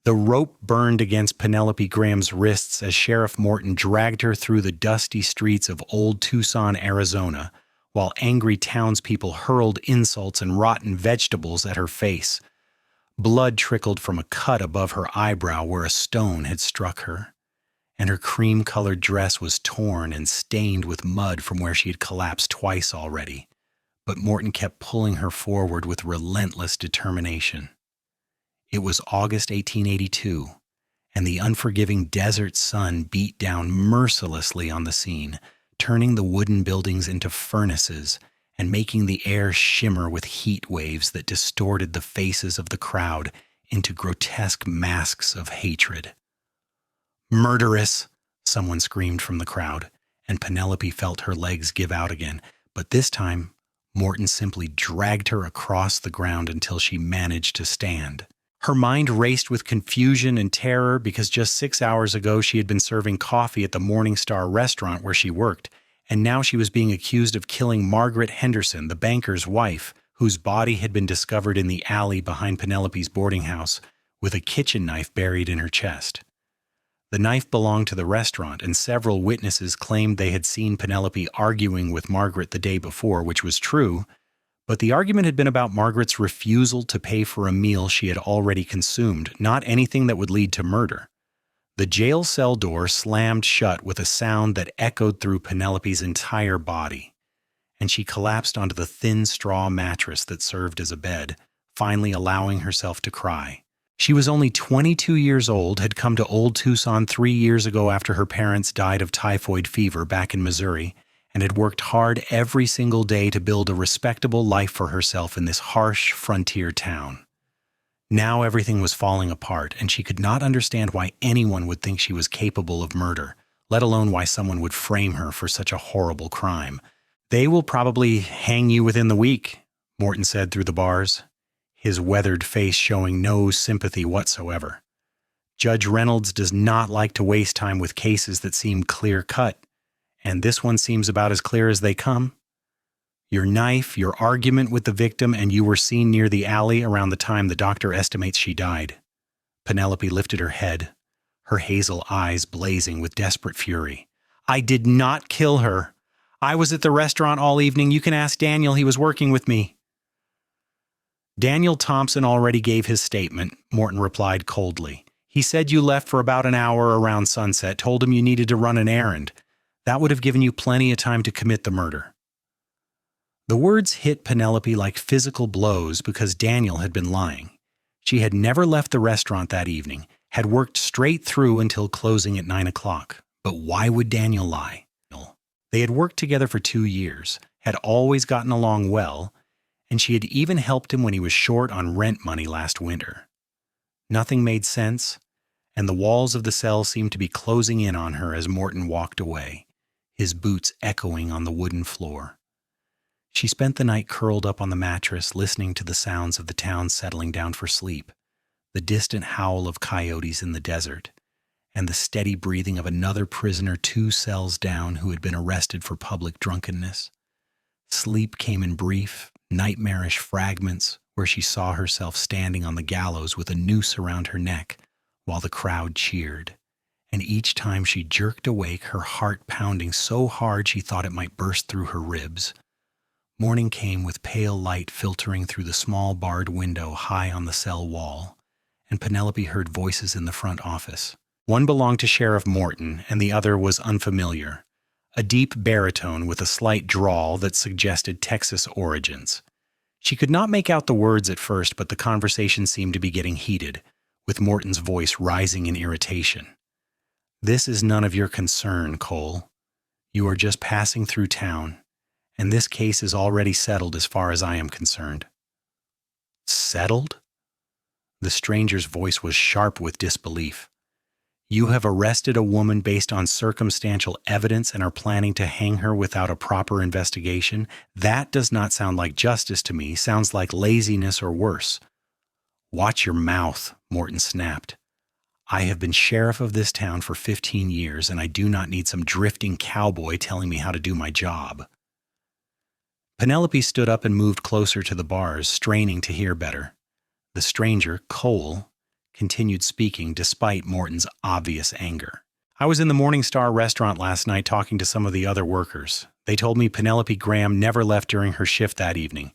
The rope burned against Penelope Graham's wrists as Sheriff Morton dragged her through the dusty streets of Old Tucson, Arizona, while angry townspeople hurled insults and rotten vegetables at her face. Blood trickled from a cut above her eyebrow where a stone had struck her, and her cream-colored dress was torn and stained with mud from where she had collapsed twice already. But Morton kept pulling her forward with relentless determination. It was August 1882, and the unforgiving desert sun beat down mercilessly on the scene, turning the wooden buildings into furnaces and making the air shimmer with heat waves that distorted the faces of the crowd into grotesque masks of hatred. "Murderess!" someone screamed from the crowd, and Penelope felt her legs give out again, but this time Morton simply dragged her across the ground until she managed to stand. Her mind raced with confusion and terror because just 6 hours ago she had been serving coffee at the Morning Star restaurant where she worked, and now she was being accused of killing Margaret Henderson, the banker's wife, whose body had been discovered in the alley behind Penelope's boarding house with a kitchen knife buried in her chest. The knife belonged to the restaurant, and several witnesses claimed they had seen Penelope arguing with Margaret the day before, which was true, but the argument had been about Margaret's refusal to pay for a meal she had already consumed, not anything that would lead to murder. The jail cell door slammed shut with a sound that echoed through Penelope's entire body, and she collapsed onto the thin straw mattress that served as a bed, finally allowing herself to cry. She was only 22 years old, had come to Old Tucson 3 years ago after her parents died of typhoid fever back in Missouri, and had worked hard every single day to build a respectable life for herself in this harsh frontier town. Now everything was falling apart, and she could not understand why anyone would think she was capable of murder, let alone why someone would frame her for such a horrible crime. "They will probably hang you within the week," Morton said through the bars, his weathered face showing no sympathy whatsoever. "Judge Reynolds does not like to waste time with cases that seem clear-cut, and this one seems about as clear as they come. Your knife, your argument with the victim, and you were seen near the alley around the time the doctor estimates she died." Penelope lifted her head, her hazel eyes blazing with desperate fury. "I did not kill her. I was at the restaurant all evening. You can ask Daniel. He was working with me." "Daniel Thompson already gave his statement," Morton replied coldly. "He said you left for about an hour around sunset, told him you needed to run an errand. That would have given you plenty of time to commit the murder." The words hit Penelope like physical blows because Daniel had been lying. She had never left the restaurant that evening, had worked straight through until closing at 9 o'clock. But why would Daniel lie? They had worked together for 2 years, had always gotten along well, and she had even helped him when he was short on rent money last winter. Nothing made sense, and the walls of the cell seemed to be closing in on her as Morton walked away, his boots echoing on the wooden floor. She spent the night curled up on the mattress, listening to the sounds of the town settling down for sleep, the distant howl of coyotes in the desert, and the steady breathing of another prisoner 2 cells down who had been arrested for public drunkenness. Sleep came in brief, nightmarish fragments where she saw herself standing on the gallows with a noose around her neck while the crowd cheered, and each time she jerked awake, her heart pounding so hard she thought it might burst through her ribs. Morning came with pale light filtering through the small barred window high on the cell wall, and Penelope heard voices in the front office. One belonged to Sheriff Morton, and the other was unfamiliar, a deep baritone with a slight drawl that suggested Texas origins. She could not make out the words at first, but the conversation seemed to be getting heated, with Morton's voice rising in irritation. "This is none of your concern, Cole. You are just passing through town, and this case is already settled as far as I am concerned." "Settled?" The stranger's voice was sharp with disbelief. "You have arrested a woman based on circumstantial evidence and are planning to hang her without a proper investigation? That does not sound like justice to me. Sounds like laziness or worse." "Watch your mouth," Morton snapped. "I have been sheriff of this town for 15 years, and I do not need some drifting cowboy telling me how to do my job." Penelope stood up and moved closer to the bars, straining to hear better. The stranger, Cole, continued speaking despite Morton's obvious anger. I was in the Morning Star restaurant last night talking to some of the other workers. They told me Penelope Graham never left during her shift that evening,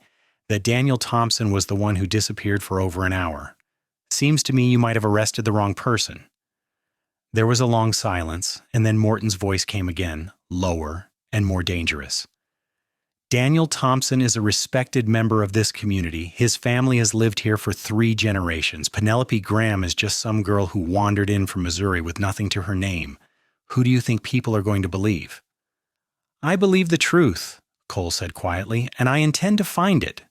that Daniel Thompson was the one who disappeared for over an hour. Seems to me you might have arrested the wrong person. There was a long silence, and then Morton's voice came again, lower and more dangerous. Daniel Thompson is a respected member of this community. His family has lived here for 3 generations. Penelope Graham is just some girl who wandered in from Missouri with nothing to her name. Who do you think people are going to believe? I believe the truth, Cole said quietly, and I intend to find it.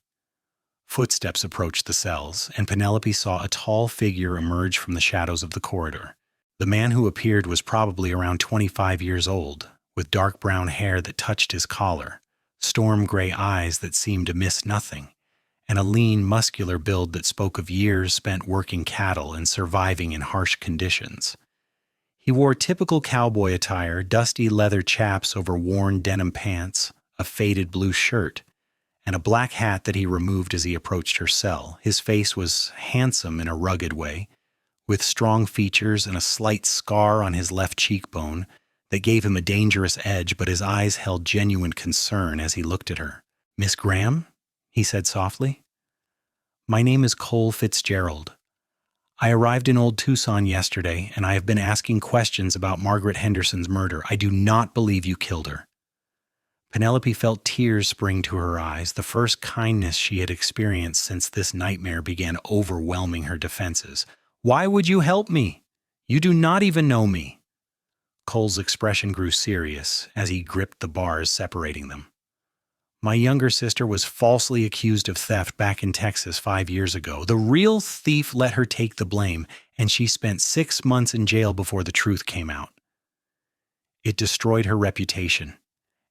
Footsteps approached the cells, and Penelope saw a tall figure emerge from the shadows of the corridor. The man who appeared was probably around 25 years old, with dark brown hair that touched his collar, storm gray eyes that seemed to miss nothing, and a lean, muscular build that spoke of years spent working cattle and surviving in harsh conditions. He wore typical cowboy attire, dusty leather chaps over worn denim pants, a faded blue shirt, and a black hat that he removed as he approached her cell. His face was handsome in a rugged way, with strong features and a slight scar on his left cheekbone that gave him a dangerous edge, but his eyes held genuine concern as he looked at her. "Miss Graham?" he said softly. "My name is Cole Fitzgerald. I arrived in Old Tucson yesterday, and I have been asking questions about Margaret Henderson's murder. I do not believe you killed her." Penelope felt tears spring to her eyes, the first kindness she had experienced since this nightmare began overwhelming her defenses. "Why would you help me? You do not even know me." Cole's expression grew serious as he gripped the bars separating them. "My younger sister was falsely accused of theft back in Texas 5 years ago. The real thief let her take the blame, and she spent 6 months in jail before the truth came out. It destroyed her reputation,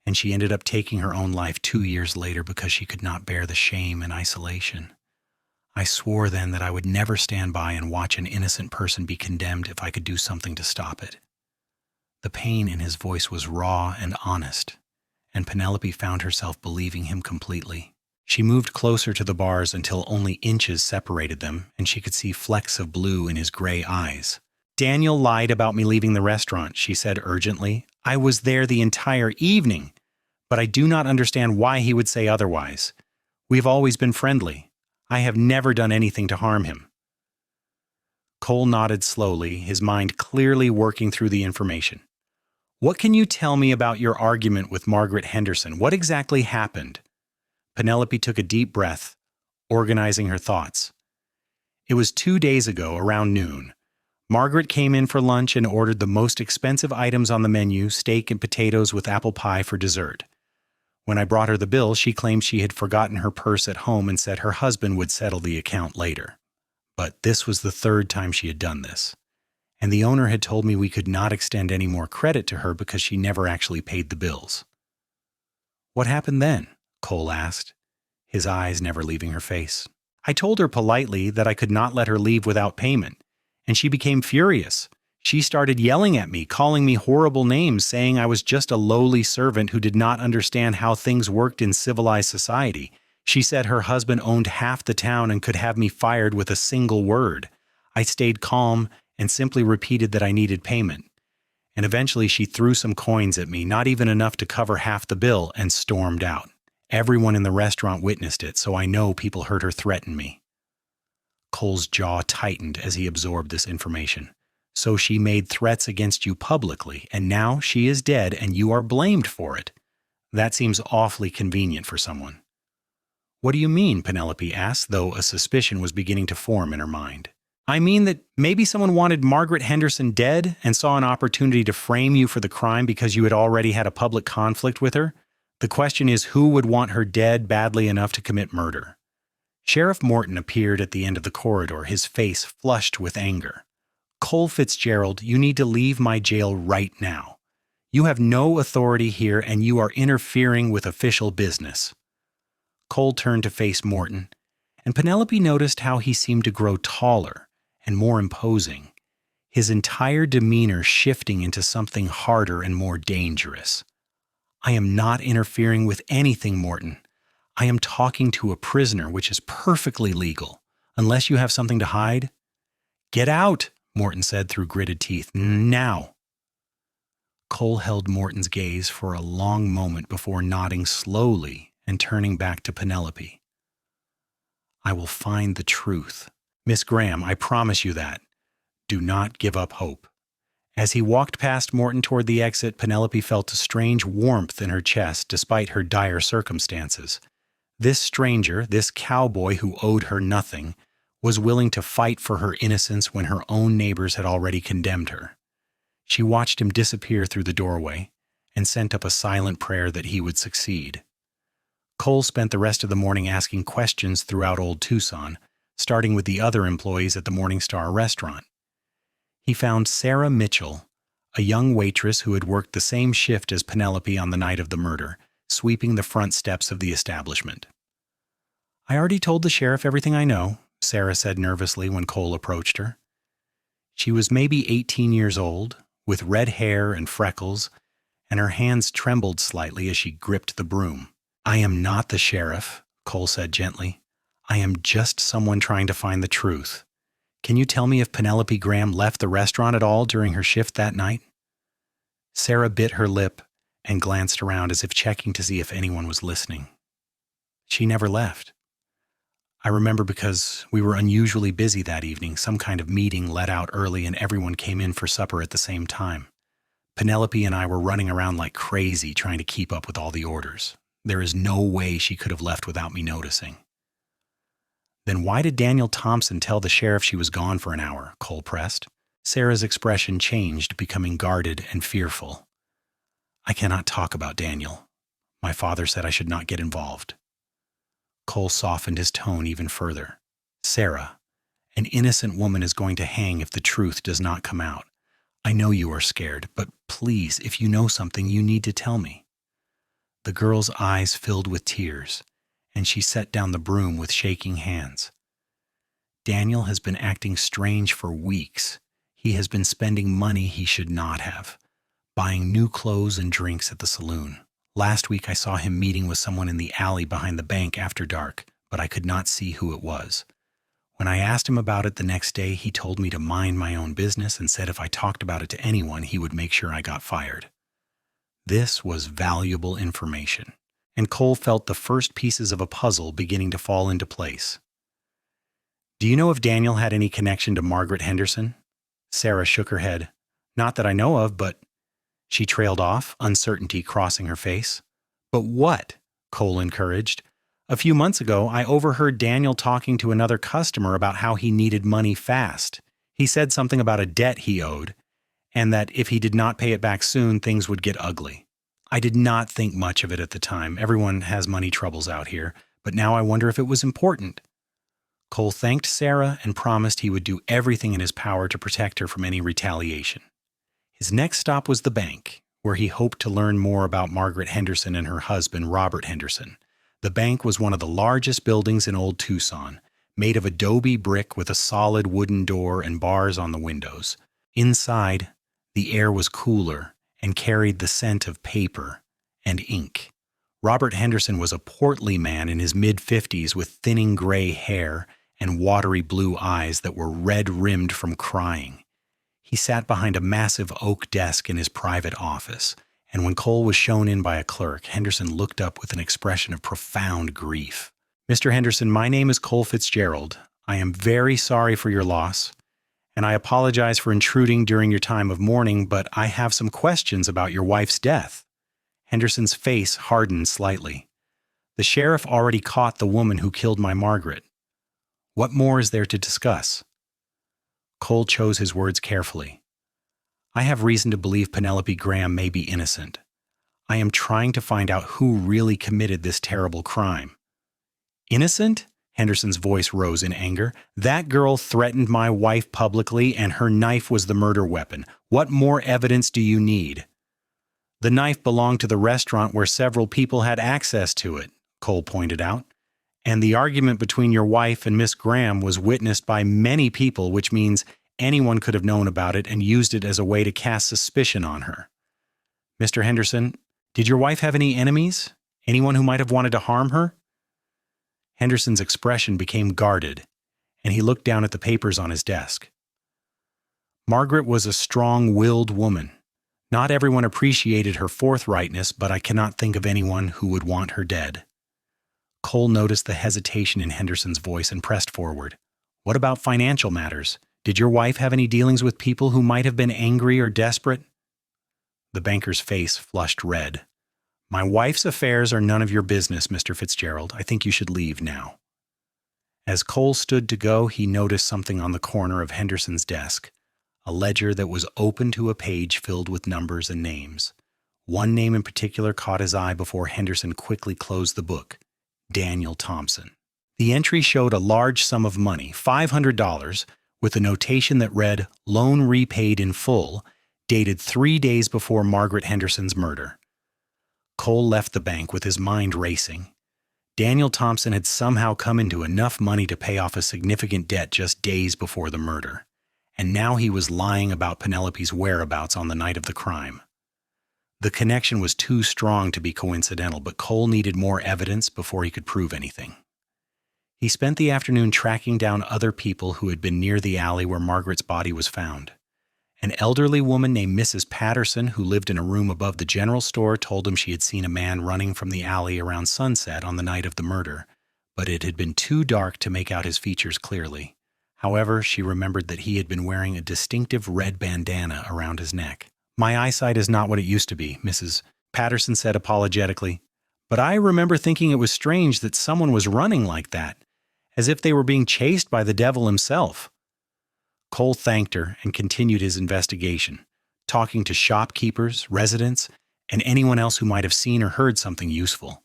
and she ended up taking her own life 2 years later because she could not bear the shame and isolation. I swore then that I would never stand by and watch an innocent person be condemned if I could do something to stop it." The pain in his voice was raw and honest, and Penelope found herself believing him completely. She moved closer to the bars until only inches separated them, and she could see flecks of blue in his gray eyes. "Daniel lied about me leaving the restaurant," she said urgently. "I was there the entire evening, but I do not understand why he would say otherwise. We've always been friendly. I have never done anything to harm him." Cole nodded slowly, his mind clearly working through the information. "What can you tell me about your argument with Margaret Henderson? What exactly happened?" Penelope took a deep breath, organizing her thoughts. "It was 2 days ago, around noon. Margaret came in for lunch and ordered the most expensive items on the menu, steak and potatoes with apple pie for dessert. When I brought her the bill, she claimed she had forgotten her purse at home and said her husband would settle the account later. But this was the 3rd time she had done this, and the owner had told me we could not extend any more credit to her because she never actually paid the bills." "What happened then?" Cole asked, his eyes never leaving her face. "I told her politely that I could not let her leave without payment, and she became furious. She started yelling at me, calling me horrible names, saying I was just a lowly servant who did not understand how things worked in civilized society. She said her husband owned half the town and could have me fired with a single word. I stayed calm and simply repeated that I needed payment. And eventually she threw some coins at me, not even enough to cover half the bill, and stormed out. Everyone in the restaurant witnessed it, so I know people heard her threaten me." Cole's jaw tightened as he absorbed this information. "So she made threats against you publicly, and now she is dead and you are blamed for it. That seems awfully convenient for someone." "What do you mean?" Penelope asked, though a suspicion was beginning to form in her mind. "I mean that maybe someone wanted Margaret Henderson dead and saw an opportunity to frame you for the crime because you had already had a public conflict with her. The question is, who would want her dead badly enough to commit murder?" Sheriff Morton appeared at the end of the corridor, his face flushed with anger. "Cole Fitzgerald, you need to leave my jail right now. You have no authority here and you are interfering with official business." Cole turned to face Morton, and Penelope noticed how he seemed to grow taller and more imposing, his entire demeanor shifting into something harder and more dangerous. "I am not interfering with anything, Morton. I am talking to a prisoner, which is perfectly legal, unless you have something to hide. Get out, Morton said through gritted teeth. Now. Cole held Morton's gaze for a long moment before nodding slowly and turning back to Penelope. I will find the truth. Miss Graham, I promise you that. Do not give up hope. As he walked past Morton toward the exit, Penelope felt a strange warmth in her chest despite her dire circumstances. This stranger, this cowboy who owed her nothing, was willing to fight for her innocence when her own neighbors had already condemned her. She watched him disappear through the doorway and sent up a silent prayer that he would succeed. Cole spent the rest of the morning asking questions throughout Old Tucson, starting with the other employees at the Morning Star restaurant. He found Sarah Mitchell, a young waitress who had worked the same shift as Penelope on the night of the murder, sweeping the front steps of the establishment. I already told the sheriff everything I know, Sarah said nervously when Cole approached her. She was maybe 18 years old, with red hair and freckles, and her hands trembled slightly as she gripped the broom. I am not the sheriff, Cole said gently. I am just someone trying to find the truth. Can you tell me if Penelope Graham left the restaurant at all during her shift that night? Sarah bit her lip and glanced around as if checking to see if anyone was listening. She never left. I remember because we were unusually busy that evening. Some kind of meeting let out early and everyone came in for supper at the same time. Penelope and I were running around like crazy trying to keep up with all the orders. There is no way she could have left without me noticing. Then why did Daniel Thompson tell the sheriff she was gone for an hour? Cole pressed. Sarah's expression changed, becoming guarded and fearful. I cannot talk about Daniel. My father said I should not get involved. Cole softened his tone even further. Sarah, an innocent woman is going to hang if the truth does not come out. I know you are scared, but please, if you know something, you need to tell me. The girl's eyes filled with tears, and she set down the broom with shaking hands. Daniel has been acting strange for weeks. He has been spending money he should not have, buying new clothes and drinks at the saloon. Last week I saw him meeting with someone in the alley behind the bank after dark, but I could not see who it was. When I asked him about it the next day, he told me to mind my own business and said if I talked about it to anyone, he would make sure I got fired. This was valuable information, and Cole felt the first pieces of a puzzle beginning to fall into place. Do you know if Daniel had any connection to Margaret Henderson? Sarah shook her head. Not that I know of, but... She trailed off, uncertainty crossing her face. But what? Cole encouraged. A few months ago, I overheard Daniel talking to another customer about how he needed money fast. He said something about a debt he owed, and that if he did not pay it back soon, things would get ugly. I did not think much of it at the time. Everyone has money troubles out here, but now I wonder if it was important. Cole thanked Sarah and promised he would do everything in his power to protect her from any retaliation. His next stop was the bank, where he hoped to learn more about Margaret Henderson and her husband, Robert Henderson. The bank was one of the largest buildings in Old Tucson, made of adobe brick with a solid wooden door and bars on the windows. Inside, the air was cooler and carried the scent of paper and ink. Robert Henderson was a portly man in his mid-50s with thinning gray hair and watery blue eyes that were red-rimmed from crying. He sat behind a massive oak desk in his private office, and when Cole was shown in by a clerk, Henderson looked up with an expression of profound grief. Mr. Henderson, my name is Cole Fitzgerald. I am very sorry for your loss, and I apologize for intruding during your time of mourning, but I have some questions about your wife's death. Henderson's face hardened slightly. The sheriff already caught the woman who killed my Margaret. What more is there to discuss? Cole chose his words carefully. I have reason to believe Penelope Graham may be innocent. I am trying to find out who really committed this terrible crime. Innocent? Henderson's voice rose in anger. That girl threatened my wife publicly, and her knife was the murder weapon. What more evidence do you need? The knife belonged to the restaurant where several people had access to it, Cole pointed out. And the argument between your wife and Miss Graham was witnessed by many people, which means anyone could have known about it and used it as a way to cast suspicion on her. Mr. Henderson, did your wife have any enemies? Anyone who might have wanted to harm her? Henderson's expression became guarded, and he looked down at the papers on his desk. Margaret was a strong-willed woman. Not everyone appreciated her forthrightness, but I cannot think of anyone who would want her dead. Cole noticed the hesitation in Henderson's voice and pressed forward. What about financial matters? Did your wife have any dealings with people who might have been angry or desperate? The banker's face flushed red. My wife's affairs are none of your business, Mr. Fitzgerald. I think you should leave now. As Cole stood to go, he noticed something on the corner of Henderson's desk, a ledger that was open to a page filled with numbers and names. One name in particular caught his eye before Henderson quickly closed the book: Daniel Thompson. The entry showed a large sum of money, $500, with a notation that read, "Loan repaid in full," dated 3 days before Margaret Henderson's murder. Cole left the bank with his mind racing. Daniel Thompson had somehow come into enough money to pay off a significant debt just days before the murder, and now he was lying about Penelope's whereabouts on the night of the crime. The connection was too strong to be coincidental, but Cole needed more evidence before he could prove anything. He spent the afternoon tracking down other people who had been near the alley where Margaret's body was found. An elderly woman named Mrs. Patterson, who lived in a room above the general store, told him she had seen a man running from the alley around sunset on the night of the murder, but it had been too dark to make out his features clearly. However, she remembered that he had been wearing a distinctive red bandana around his neck. My eyesight is not what it used to be, Mrs. Patterson said apologetically, but I remember thinking it was strange that someone was running like that, as if they were being chased by the devil himself. Cole thanked her and continued his investigation, talking to shopkeepers, residents, and anyone else who might have seen or heard something useful.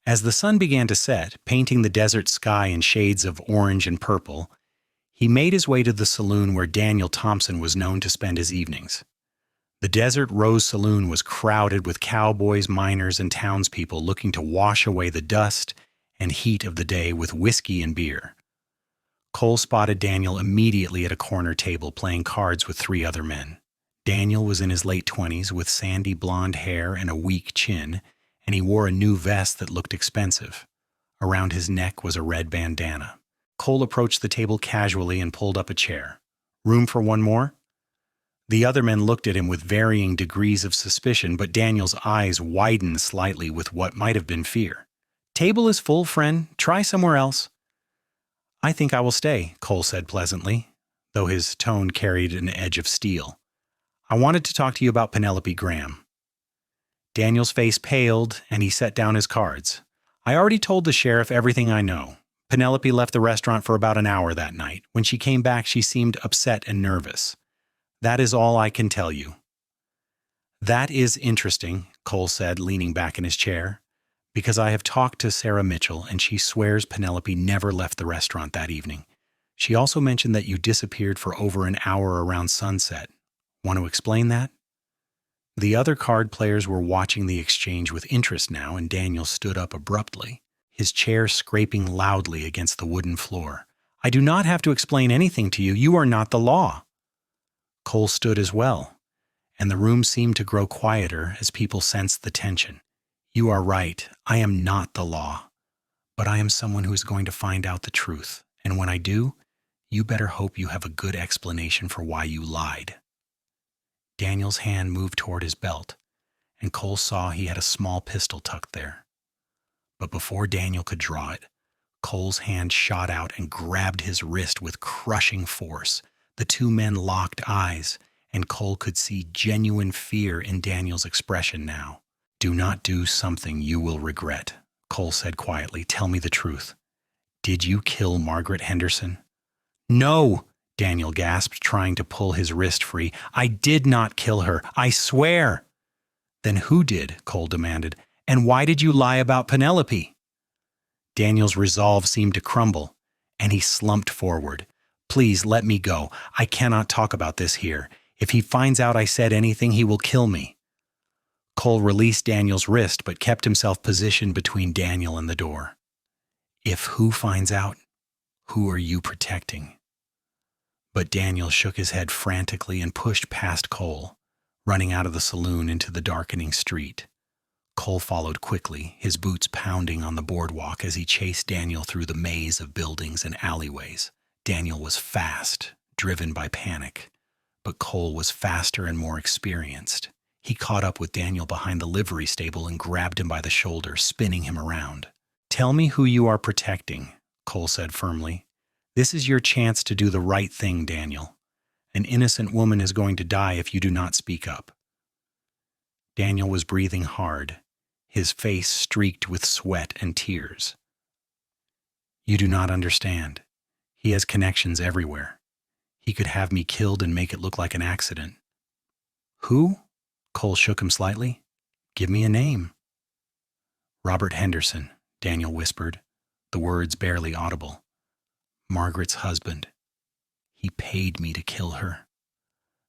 As the sun began to set, painting the desert sky in shades of orange and purple, he made his way to the saloon where Daniel Thompson was known to spend his evenings. The Desert Rose Saloon was crowded with cowboys, miners, and townspeople looking to wash away the dust and heat of the day with whiskey and beer. Cole spotted Daniel immediately at a corner table playing cards with 3 other men. Daniel was in his late 20s with sandy blonde hair and a weak chin, and he wore a new vest that looked expensive. Around his neck was a red bandana. Cole approached the table casually and pulled up a chair. Room for one more? The other men looked at him with varying degrees of suspicion, but Daniel's eyes widened slightly with what might have been fear. Table is full, friend. Try somewhere else. I think I will stay, Cole said pleasantly, though his tone carried an edge of steel. I wanted to talk to you about Penelope Graham. Daniel's face paled, and he set down his cards. I already told the sheriff everything I know. Penelope left the restaurant for about an hour that night. When she came back, she seemed upset and nervous. That is all I can tell you. That is interesting, Cole said, leaning back in his chair, because I have talked to Sarah Mitchell, and she swears Penelope never left the restaurant that evening. She also mentioned that you disappeared for over an hour around sunset. Want to explain that? The other card players were watching the exchange with interest now, and Daniel stood up abruptly, his chair scraping loudly against the wooden floor. I do not have to explain anything to you. You are not the law. Cole stood as well, and the room seemed to grow quieter as people sensed the tension. You are right. I am not the law, but I am someone who is going to find out the truth, and when I do, you better hope you have a good explanation for why you lied. Daniel's hand moved toward his belt, and Cole saw he had a small pistol tucked there. But before Daniel could draw it, Cole's hand shot out and grabbed his wrist with crushing force. The 2 men locked eyes, and Cole could see genuine fear in Daniel's expression now. Do not do something you will regret, Cole said quietly. Tell me the truth. Did you kill Margaret Henderson? No, Daniel gasped, trying to pull his wrist free. I did not kill her. I swear. Then who did? Cole demanded. And why did you lie about Penelope? Daniel's resolve seemed to crumble, and he slumped forward. Please let me go. I cannot talk about this here. If he finds out I said anything, he will kill me. Cole released Daniel's wrist, but kept himself positioned between Daniel and the door. If who finds out, who are you protecting? But Daniel shook his head frantically and pushed past Cole, running out of the saloon into the darkening street. Cole followed quickly, his boots pounding on the boardwalk as he chased Daniel through the maze of buildings and alleyways. Daniel was fast, driven by panic. but Cole was faster and more experienced. He caught up with Daniel behind the livery stable and grabbed him by the shoulder, spinning him around. "Tell me who you are protecting," Cole said firmly. "This is your chance to do the right thing, Daniel. An innocent woman is going to die if you do not speak up." Daniel was breathing hard, his face streaked with sweat and tears. "You do not understand. He has connections everywhere. He could have me killed and make it look like an accident." "Who?" Cole shook him slightly. "Give me a name." "Robert Henderson," Daniel whispered, the words barely audible. "Margaret's husband. He paid me to kill her."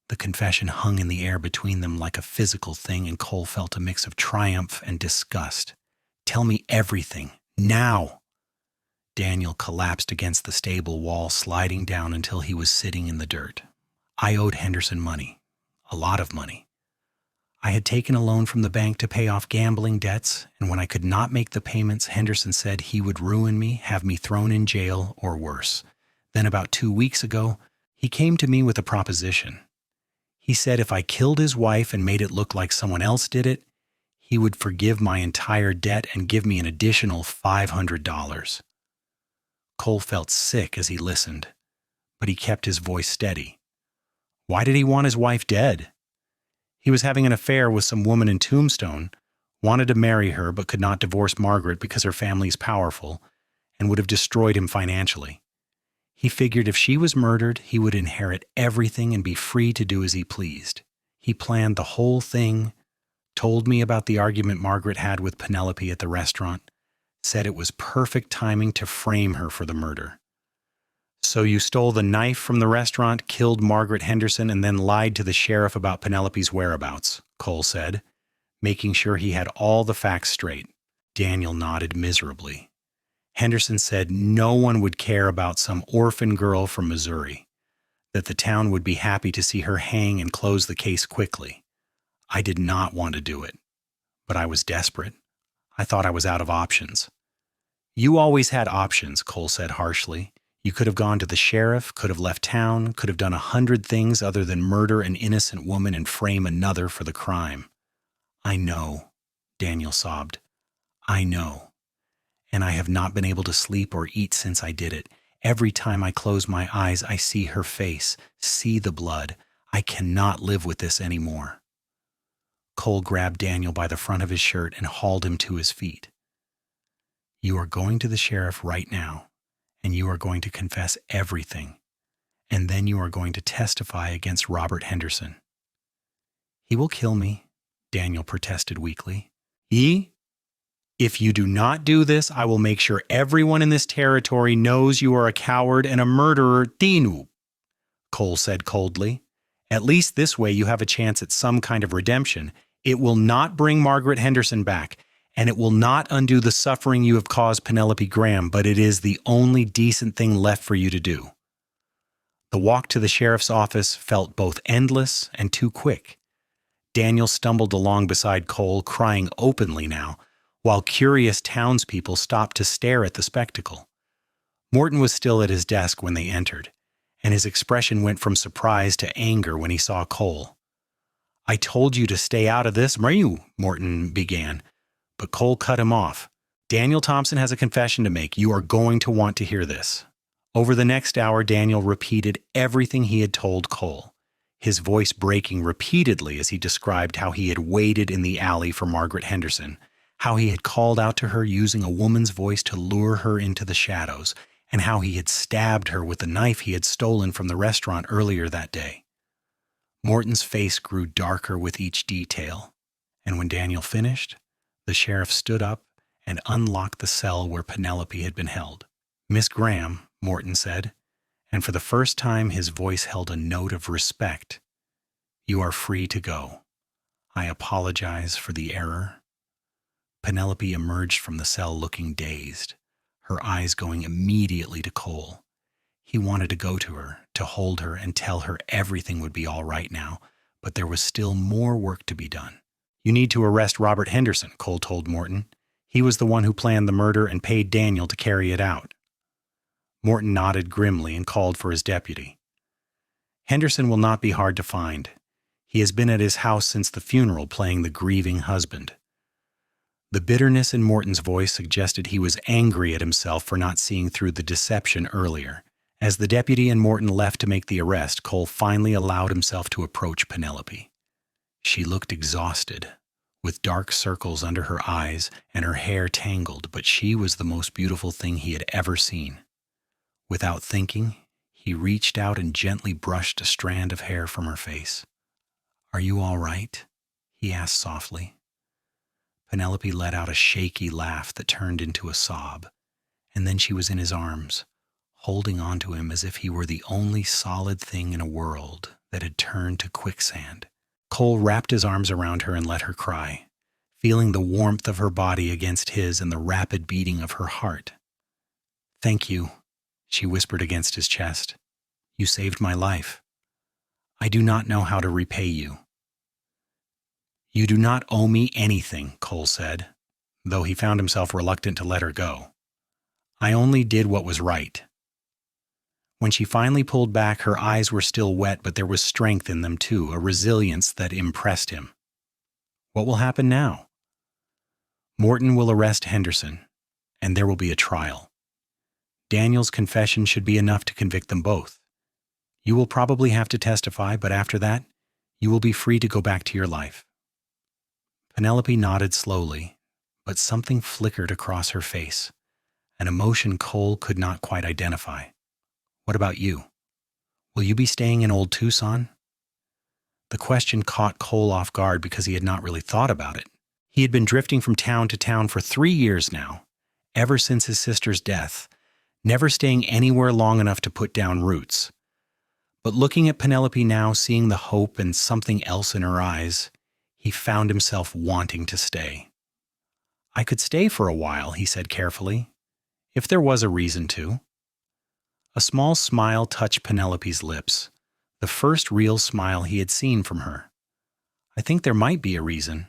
The confession hung in the air between them like a physical thing, and Cole felt a mix of triumph and disgust. "Tell me everything, now!" Daniel collapsed against the stable wall, sliding down until he was sitting in the dirt. "I owed Henderson money. A lot of money. I had taken a loan from the bank to pay off gambling debts, and when I could not make the payments, Henderson said he would ruin me, have me thrown in jail, or worse. Then about 2 weeks ago, he came to me with a proposition. He said if I killed his wife and made it look like someone else did it, he would forgive my entire debt and give me an additional $500. Cole felt sick as he listened, but he kept his voice steady. Why did he want his wife dead? He was having an affair with some woman in Tombstone, wanted to marry her but could not divorce Margaret because her family's powerful, and would have destroyed him financially. He figured if she was murdered, he would inherit everything and be free to do as he pleased. He planned the whole thing, told me about the argument Margaret had with Penelope at the restaurant, said it was perfect timing to frame her for the murder. "So you stole the knife from the restaurant, killed Margaret Henderson, and then lied to the sheriff about Penelope's whereabouts," Cole said, making sure he had all the facts straight. Daniel nodded miserably. "Henderson said no one would care about some orphan girl from Missouri, that the town would be happy to see her hang and close the case quickly. I did not want to do it, but I was desperate. I thought I was out of options." "You always had options," Cole said harshly. "You could have gone to the sheriff, could have left town, could have done 100 things other than murder an innocent woman and frame another for the crime." "I know," Daniel sobbed. "I know. And I have not been able to sleep or eat since I did it. Every time I close my eyes, I see her face, see the blood. I cannot live with this anymore." Cole grabbed Daniel by the front of his shirt and hauled him to his feet. "You are going to the sheriff right now, and you are going to confess everything, and then you are going to testify against Robert Henderson." "He will kill me," Daniel protested weakly. If you do not do this, I will make sure everyone in this territory knows you are a coward and a murderer, Tinu," Cole said coldly. "At least this way you have a chance at some kind of redemption. It will not bring Margaret Henderson back, and it will not undo the suffering you have caused Penelope Graham, but it is the only decent thing left for you to do." The walk to the sheriff's office felt both endless and too quick. Daniel stumbled along beside Cole, crying openly now, while curious townspeople stopped to stare at the spectacle. Morton was still at his desk when they entered, and his expression went from surprise to anger when he saw Cole. "I told you to stay out of this, Morton began, but Cole cut him off. "Daniel Thompson has a confession to make. You are going to want to hear this." Over the next hour, Daniel repeated everything he had told Cole, his voice breaking repeatedly as he described how he had waited in the alley for Margaret Henderson, how he had called out to her using a woman's voice to lure her into the shadows, and how he had stabbed her with the knife he had stolen from the restaurant earlier that day. Morton's face grew darker with each detail, and when Daniel finished, the sheriff stood up and unlocked the cell where Penelope had been held. "Miss Graham," Morton said, and for the first time his voice held a note of respect, "you are free to go. I apologize for the error." Penelope emerged from the cell looking dazed, her eyes going immediately to Cole. He wanted to go to her, to hold her and tell her everything would be all right now, but there was still more work to be done. "You need to arrest Robert Henderson," Cole told Morton. "He was the one who planned the murder and paid Daniel to carry it out." Morton nodded grimly and called for his deputy. Henderson will not be hard to find. He has been at his house since the funeral playing the grieving husband. The bitterness in Morton's voice suggested he was angry at himself for not seeing through the deception earlier. As the deputy and Morton left to make the arrest, Cole finally allowed himself to approach Penelope. She looked exhausted, with dark circles under her eyes and her hair tangled, but she was the most beautiful thing he had ever seen. Without thinking, he reached out and gently brushed a strand of hair from her face. "Are you all right?" he asked softly. Penelope let out a shaky laugh that turned into a sob, and then she was in his arms, holding on to him as if he were the only solid thing in a world that had turned to quicksand. Cole wrapped his arms around her and let her cry, feeling the warmth of her body against his and the rapid beating of her heart. "Thank you," she whispered against his chest. "You saved my life. I do not know how to repay you." "You do not owe me anything," Cole said, though he found himself reluctant to let her go. "I only did what was right." When she finally pulled back, her eyes were still wet, but there was strength in them too, a resilience that impressed him. "What will happen now?" "Morton will arrest Henderson, and there will be a trial. Daniel's confession should be enough to convict them both. You will probably have to testify, but after that, you will be free to go back to your life." Penelope nodded slowly, but something flickered across her face, an emotion Cole could not quite identify. "What about you? Will you be staying in Old Tucson?" The question caught Cole off guard because he had not really thought about it. He had been drifting from town to town for 3 years now, ever since his sister's death, never staying anywhere long enough to put down roots. But looking at Penelope now, seeing the hope and something else in her eyes, he found himself wanting to stay. "I could stay for a while," he said carefully, "if there was a reason to." A small smile touched Penelope's lips, the first real smile he had seen from her. "I think there might be a reason."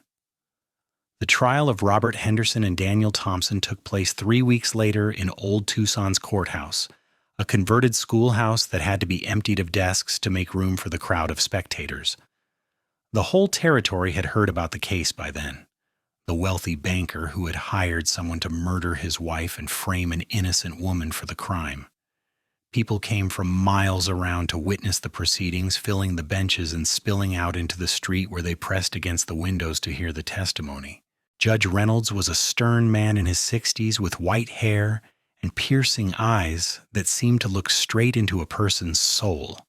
The trial of Robert Henderson and Daniel Thompson took place 3 weeks later in Old Tucson's courthouse, a converted schoolhouse that had to be emptied of desks to make room for the crowd of spectators. The whole territory had heard about the case by then. The wealthy banker who had hired someone to murder his wife and frame an innocent woman for the crime. People came from miles around to witness the proceedings, filling the benches and spilling out into the street where they pressed against the windows to hear the testimony. Judge Reynolds was a stern man in his 60s with white hair and piercing eyes that seemed to look straight into a person's soul.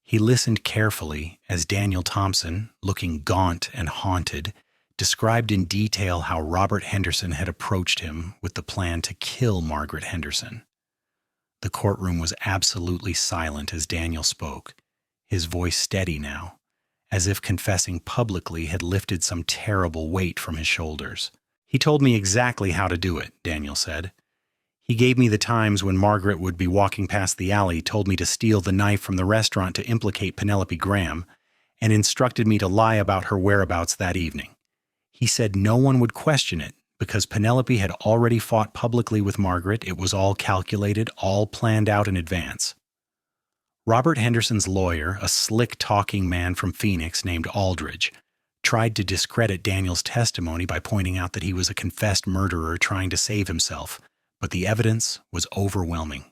He listened carefully as Daniel Thompson, looking gaunt and haunted, described in detail how Robert Henderson had approached him with the plan to kill Margaret Henderson. The courtroom was absolutely silent as Daniel spoke, his voice steady now, as if confessing publicly had lifted some terrible weight from his shoulders. "He told me exactly how to do it," Daniel said. "He gave me the times when Margaret would be walking past the alley, told me to steal the knife from the restaurant to implicate Penelope Graham, and instructed me to lie about her whereabouts that evening. He said no one would question it, because Penelope had already fought publicly with Margaret. It was all calculated, all planned out in advance." Robert Henderson's lawyer, a slick-talking man from Phoenix named Aldridge, tried to discredit Daniel's testimony by pointing out that he was a confessed murderer trying to save himself, but the evidence was overwhelming.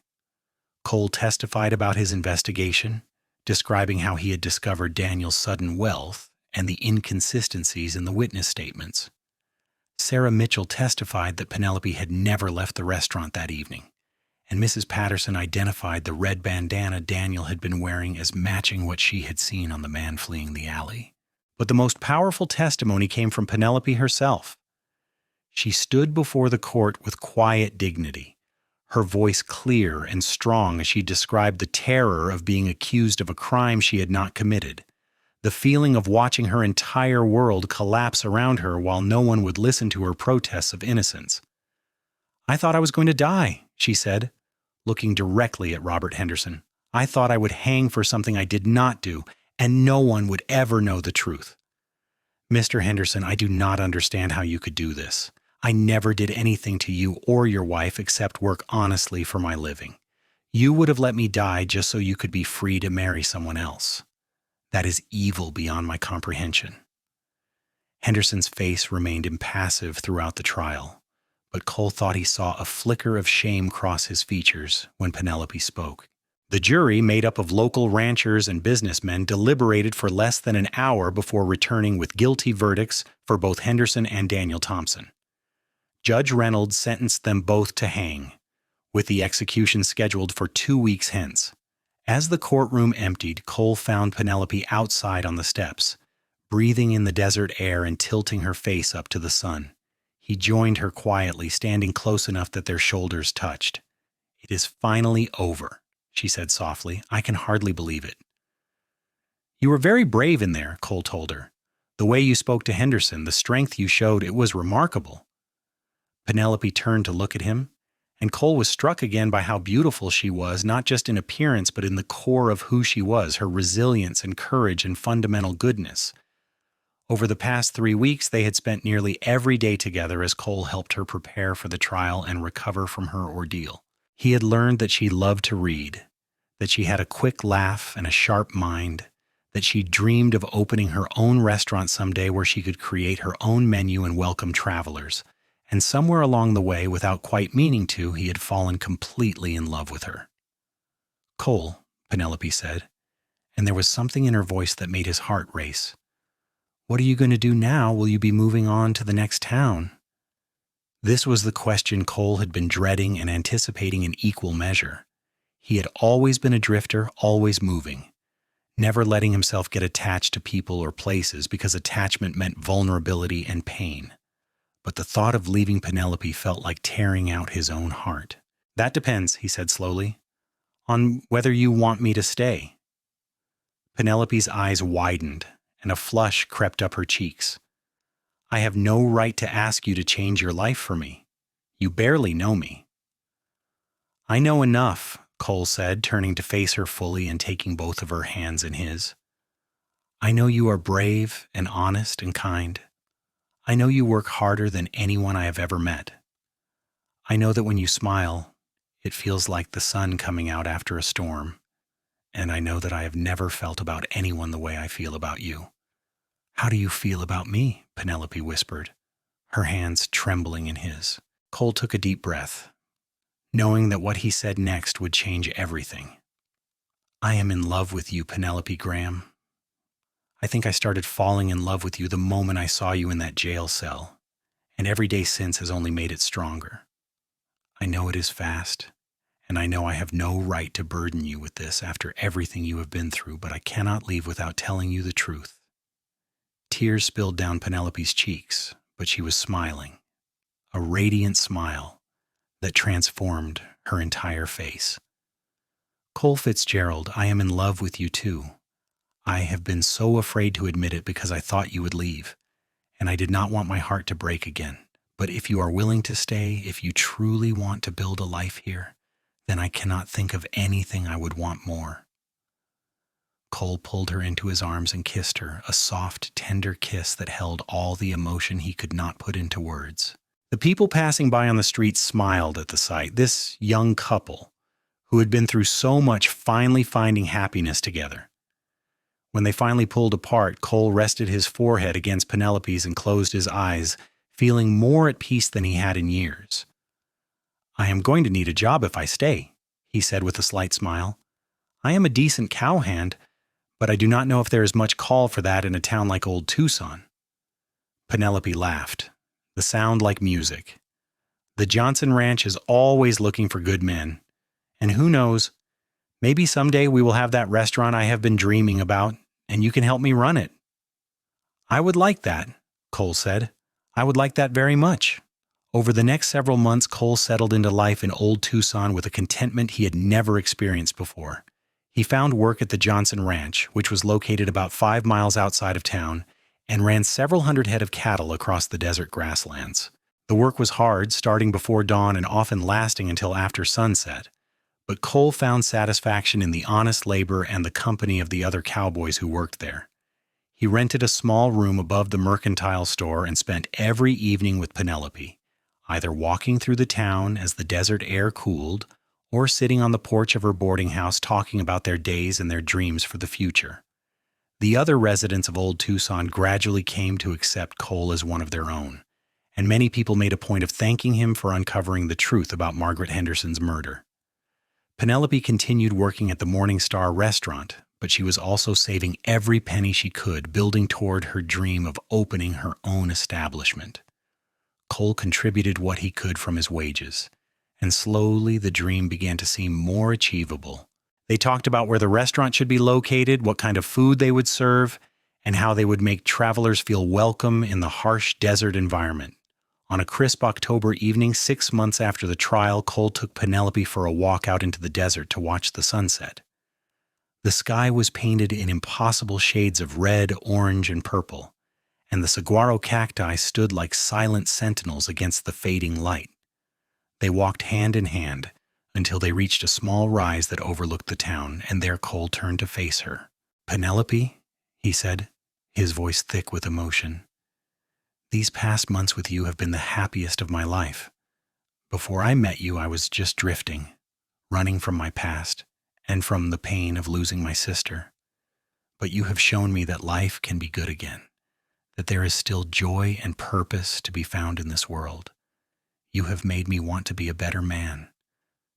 Cole testified about his investigation, describing how he had discovered Daniel's sudden wealth and the inconsistencies in the witness statements. Sarah Mitchell testified that Penelope had never left the restaurant that evening, and Mrs. Patterson identified the red bandana Daniel had been wearing as matching what she had seen on the man fleeing the alley. But the most powerful testimony came from Penelope herself. She stood before the court with quiet dignity, her voice clear and strong as she described the terror of being accused of a crime she had not committed, the feeling of watching her entire world collapse around her while no one would listen to her protests of innocence. "I thought I was going to die," she said, looking directly at Robert Henderson. "I thought I would hang for something I did not do, and no one would ever know the truth. Mr. Henderson, I do not understand how you could do this. I never did anything to you or your wife except work honestly for my living. You would have let me die just so you could be free to marry someone else. That is evil beyond my comprehension." Henderson's face remained impassive throughout the trial, but Cole thought he saw a flicker of shame cross his features when Penelope spoke. The jury, made up of local ranchers and businessmen, deliberated for less than an hour before returning with guilty verdicts for both Henderson and Daniel Thompson. Judge Reynolds sentenced them both to hang, with the execution scheduled for 2 weeks hence. As the courtroom emptied, Cole found Penelope outside on the steps, breathing in the desert air and tilting her face up to the sun. He joined her quietly, standing close enough that their shoulders touched. "It is finally over," she said softly. "I can hardly believe it." "You were very brave in there," Cole told her. "The way you spoke to Henderson, the strength you showed, it was remarkable." Penelope turned to look at him, and Cole was struck again by how beautiful she was, not just in appearance, but in the core of who she was, her resilience and courage and fundamental goodness. Over the past 3 weeks, they had spent nearly every day together as Cole helped her prepare for the trial and recover from her ordeal. He had learned that she loved to read, that she had a quick laugh and a sharp mind, that she dreamed of opening her own restaurant someday where she could create her own menu and welcome travelers. And somewhere along the way, without quite meaning to, he had fallen completely in love with her. "Cole," Penelope said, and there was something in her voice that made his heart race. "What are you going to do now? Will you be moving on to the next town?" This was the question Cole had been dreading and anticipating in equal measure. He had always been a drifter, always moving, never letting himself get attached to people or places because attachment meant vulnerability and pain. But the thought of leaving Penelope felt like tearing out his own heart. "That depends," he said slowly, "on whether you want me to stay." Penelope's eyes widened, and a flush crept up her cheeks. "I have no right to ask you to change your life for me. You barely know me." "I know enough," Cole said, turning to face her fully and taking both of her hands in his. "I know you are brave and honest and kind. I know you work harder than anyone I have ever met. I know that when you smile, it feels like the sun coming out after a storm. And I know that I have never felt about anyone the way I feel about you." "How do you feel about me?" Penelope whispered, her hands trembling in his. Cole took a deep breath, knowing that what he said next would change everything. "I am in love with you, Penelope Graham. I think I started falling in love with you the moment I saw you in that jail cell, and every day since has only made it stronger. I know it is fast, and I know I have no right to burden you with this after everything you have been through, but I cannot leave without telling you the truth." Tears spilled down Penelope's cheeks, but she was smiling, a radiant smile that transformed her entire face. "Cole Fitzgerald, I am in love with you too. I have been so afraid to admit it because I thought you would leave, and I did not want my heart to break again. But if you are willing to stay, if you truly want to build a life here, then I cannot think of anything I would want more." Cole pulled her into his arms and kissed her, a soft, tender kiss that held all the emotion he could not put into words. The people passing by on the street smiled at the sight. This young couple, who had been through so much, finally finding happiness together. When they finally pulled apart, Cole rested his forehead against Penelope's and closed his eyes, feeling more at peace than he had in years. "I am going to need a job if I stay," he said with a slight smile. "I am a decent cowhand, but I do not know if there is much call for that in a town like Old Tucson." Penelope laughed, the sound like music. "The Johnson Ranch is always looking for good men, and who knows, maybe someday we will have that restaurant I have been dreaming about, and you can help me run it." "I would like that," Cole said. "I would like that very much." Over the next several months, Cole settled into life in Old Tucson with a contentment he had never experienced before. He found work at the Johnson Ranch, which was located about 5 miles outside of town, and ran several hundred head of cattle across the desert grasslands. The work was hard, starting before dawn and often lasting until after sunset. But Cole found satisfaction in the honest labor and the company of the other cowboys who worked there. He rented a small room above the mercantile store and spent every evening with Penelope, either walking through the town as the desert air cooled, or sitting on the porch of her boarding house talking about their days and their dreams for the future. The other residents of Old Tucson gradually came to accept Cole as one of their own, and many people made a point of thanking him for uncovering the truth about Margaret Henderson's murder. Penelope continued working at the Morning Star restaurant, but she was also saving every penny she could, building toward her dream of opening her own establishment. Cole contributed what he could from his wages, and slowly the dream began to seem more achievable. They talked about where the restaurant should be located, what kind of food they would serve, and how they would make travelers feel welcome in the harsh desert environment. On a crisp October evening, 6 months after the trial, Cole took Penelope for a walk out into the desert to watch the sunset. The sky was painted in impossible shades of red, orange, and purple, and the saguaro cacti stood like silent sentinels against the fading light. They walked hand in hand until they reached a small rise that overlooked the town, and there Cole turned to face her. "Penelope," he said, his voice thick with emotion, "these past months with you have been the happiest of my life. Before I met you, I was just drifting, running from my past and from the pain of losing my sister. But you have shown me that life can be good again, that there is still joy and purpose to be found in this world. You have made me want to be a better man,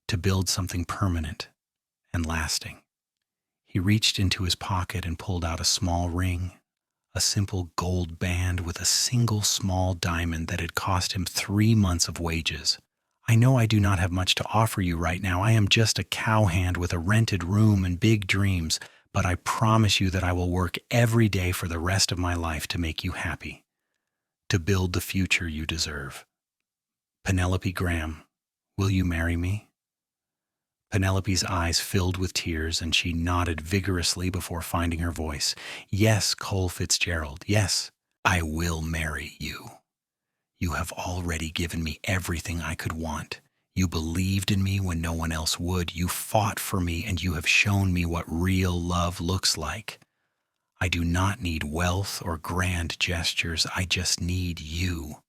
to build something permanent and lasting." He reached into his pocket and pulled out a small ring, a simple gold band with a single small diamond that had cost him 3 months of wages. "I know I do not have much to offer you right now. I am just a cowhand with a rented room and big dreams, but I promise you that I will work every day for the rest of my life to make you happy, to build the future you deserve. Penelope Graham, will you marry me?" Penelope's eyes filled with tears, and she nodded vigorously before finding her voice. "Yes, Cole Fitzgerald, yes, I will marry you. You have already given me everything I could want. You believed in me when no one else would. You fought for me, and you have shown me what real love looks like. I do not need wealth or grand gestures. I just need you."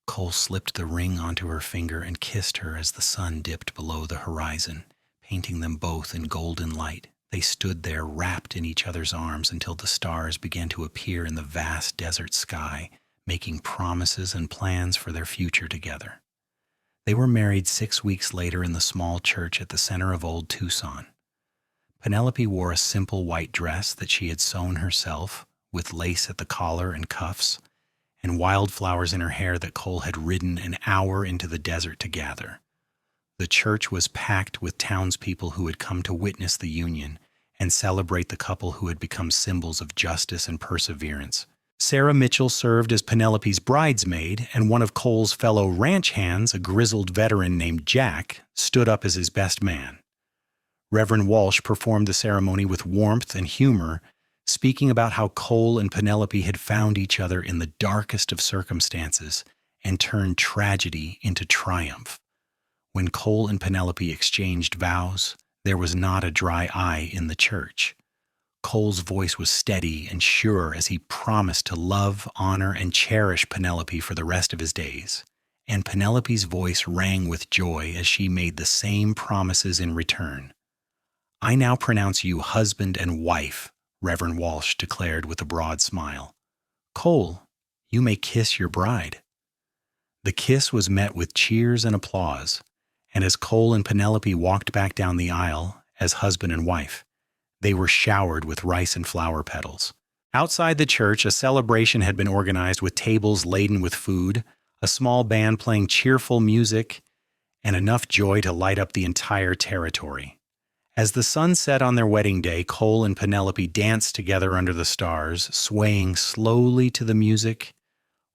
Cole slipped the ring onto her finger and kissed her as the sun dipped below the horizon, painting them both in golden light. They stood there wrapped in each other's arms until the stars began to appear in the vast desert sky, making promises and plans for their future together. They were married 6 weeks later in the small church at the center of Old Tucson. Penelope wore a simple white dress that she had sewn herself, with lace at the collar and cuffs, and wildflowers in her hair that Cole had ridden an hour into the desert to gather. The church was packed with townspeople who had come to witness the union and celebrate the couple who had become symbols of justice and perseverance. Sarah Mitchell served as Penelope's bridesmaid, and one of Cole's fellow ranch hands, a grizzled veteran named Jack, stood up as his best man. Reverend Walsh performed the ceremony with warmth and humor, speaking about how Cole and Penelope had found each other in the darkest of circumstances and turned tragedy into triumph. When Cole and Penelope exchanged vows, there was not a dry eye in the church. Cole's voice was steady and sure as he promised to love, honor, and cherish Penelope for the rest of his days. And Penelope's voice rang with joy as she made the same promises in return. "I now pronounce you husband and wife," Reverend Walsh declared with a broad smile. "Cole, you may kiss your bride." The kiss was met with cheers and applause, and as Cole and Penelope walked back down the aisle as husband and wife, they were showered with rice and flower petals. Outside the church, a celebration had been organized with tables laden with food, a small band playing cheerful music, and enough joy to light up the entire territory. As the sun set on their wedding day, Cole and Penelope danced together under the stars, swaying slowly to the music,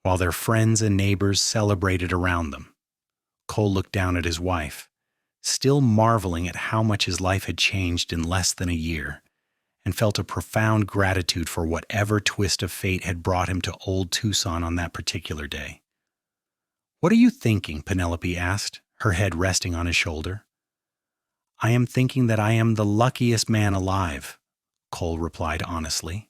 while their friends and neighbors celebrated around them. Cole looked down at his wife, still marveling at how much his life had changed in less than a year, and felt a profound gratitude for whatever twist of fate had brought him to Old Tucson on that particular day. "What are you thinking?" Penelope asked, her head resting on his shoulder. "I am thinking that I am the luckiest man alive," Cole replied honestly,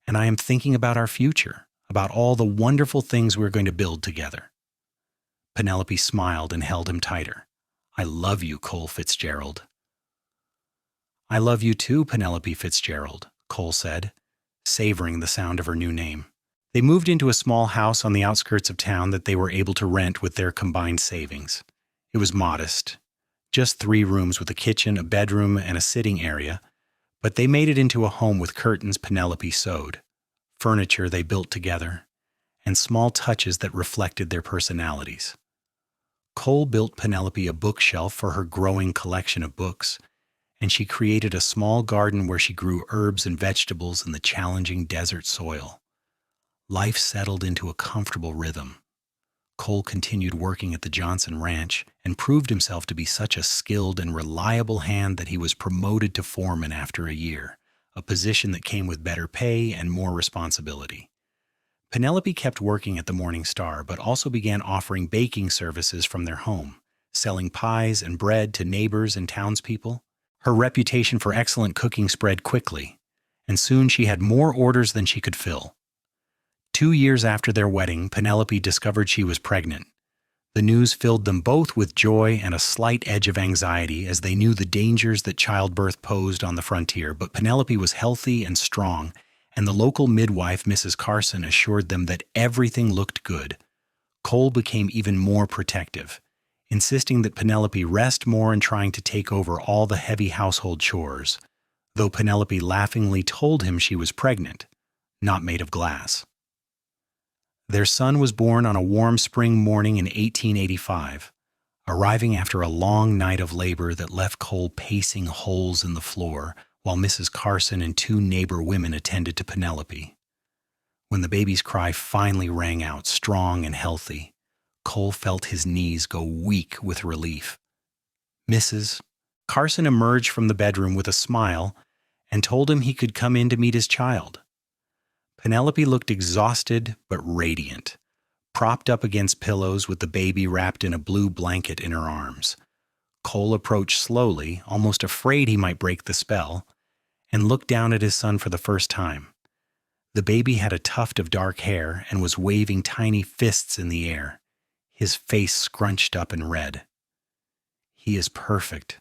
"and I am thinking about our future, about all the wonderful things we're going to build together." Penelope smiled and held him tighter. I love you, Cole Fitzgerald." "I love you too, Penelope Fitzgerald," Cole said, savoring the sound of her new name. They moved into a small house on the outskirts of town that they were able to rent with their combined savings. It was modest, just 3 rooms with a kitchen, a bedroom, and a sitting area, but they made it into a home with curtains Penelope sewed, furniture they built together, and small touches that reflected their personalities. Cole built Penelope a bookshelf for her growing collection of books, and she created a small garden where she grew herbs and vegetables in the challenging desert soil. Life settled into a comfortable rhythm. Cole continued working at the Johnson Ranch and proved himself to be such a skilled and reliable hand that he was promoted to foreman after a year, a position that came with better pay and more responsibility. Penelope kept working at the Morning Star, but also began offering baking services from their home, selling pies and bread to neighbors and townspeople. Her reputation for excellent cooking spread quickly, and soon she had more orders than she could fill. 2 years after their wedding, Penelope discovered she was pregnant. The news filled them both with joy and a slight edge of anxiety as they knew the dangers that childbirth posed on the frontier, but Penelope was healthy and strong, and the local midwife, Mrs. Carson, assured them that everything looked good. Cole became even more protective, insisting that Penelope rest more and trying to take over all the heavy household chores, though Penelope laughingly told him she was pregnant, not made of glass. Their son was born on a warm spring morning in 1885, arriving after a long night of labor that left Cole pacing holes in the floor while Mrs. Carson and 2 neighbor women attended to Penelope. When the baby's cry finally rang out, strong and healthy, Cole felt his knees go weak with relief. Mrs. Carson emerged from the bedroom with a smile and told him he could come in to meet his child. Penelope looked exhausted but radiant, propped up against pillows with the baby wrapped in a blue blanket in her arms. Cole approached slowly, almost afraid he might break the spell, and looked down at his son for the first time. The baby had a tuft of dark hair and was waving tiny fists in the air, his face scrunched up and red. "He is perfect,"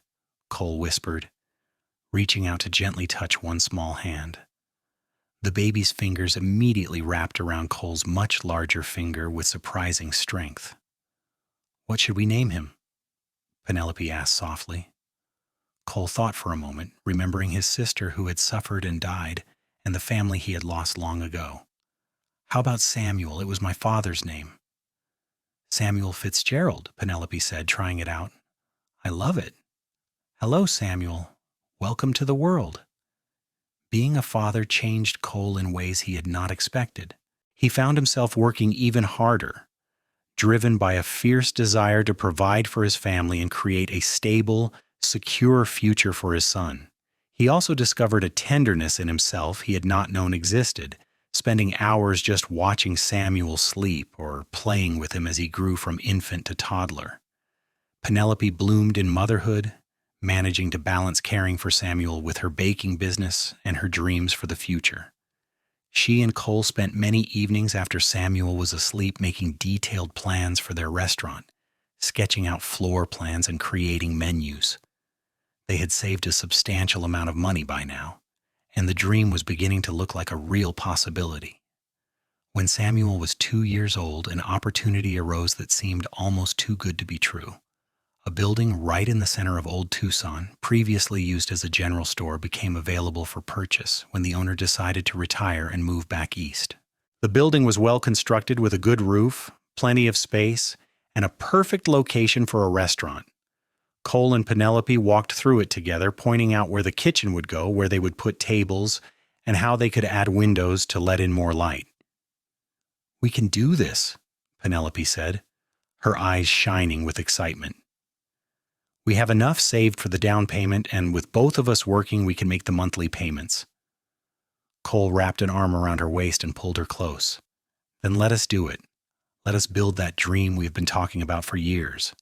Cole whispered, reaching out to gently touch one small hand. The baby's fingers immediately wrapped around Cole's much larger finger with surprising strength. "What should we name him?" Penelope asked softly. Cole thought for a moment, remembering his sister who had suffered and died, and the family he had lost long ago. "How about Samuel? It was my father's name." "Samuel Fitzgerald," Penelope said, trying it out. "I love it. Hello, Samuel. Welcome to the world." Being a father changed Cole in ways he had not expected. He found himself working even harder, driven by a fierce desire to provide for his family and create a stable, secure future for his son. He also discovered a tenderness in himself he had not known existed, spending hours just watching Samuel sleep or playing with him as he grew from infant to toddler. Penelope bloomed in motherhood, managing to balance caring for Samuel with her baking business and her dreams for the future. She and Cole spent many evenings after Samuel was asleep making detailed plans for their restaurant, sketching out floor plans and creating menus. They had saved a substantial amount of money by now, and the dream was beginning to look like a real possibility. When Samuel was 2 years old, an opportunity arose that seemed almost too good to be true. A building right in the center of Old Tucson, previously used as a general store, became available for purchase when the owner decided to retire and move back east. The building was well constructed with a good roof, plenty of space, and a perfect location for a restaurant. Cole and Penelope walked through it together, pointing out where the kitchen would go, where they would put tables, and how they could add windows to let in more light. "We can do this," Penelope said, her eyes shining with excitement. "We have enough saved for the down payment, and with both of us working, we can make the monthly payments." Cole wrapped an arm around her waist and pulled her close. "Then let us do it. Let us build that dream we've been talking about for years."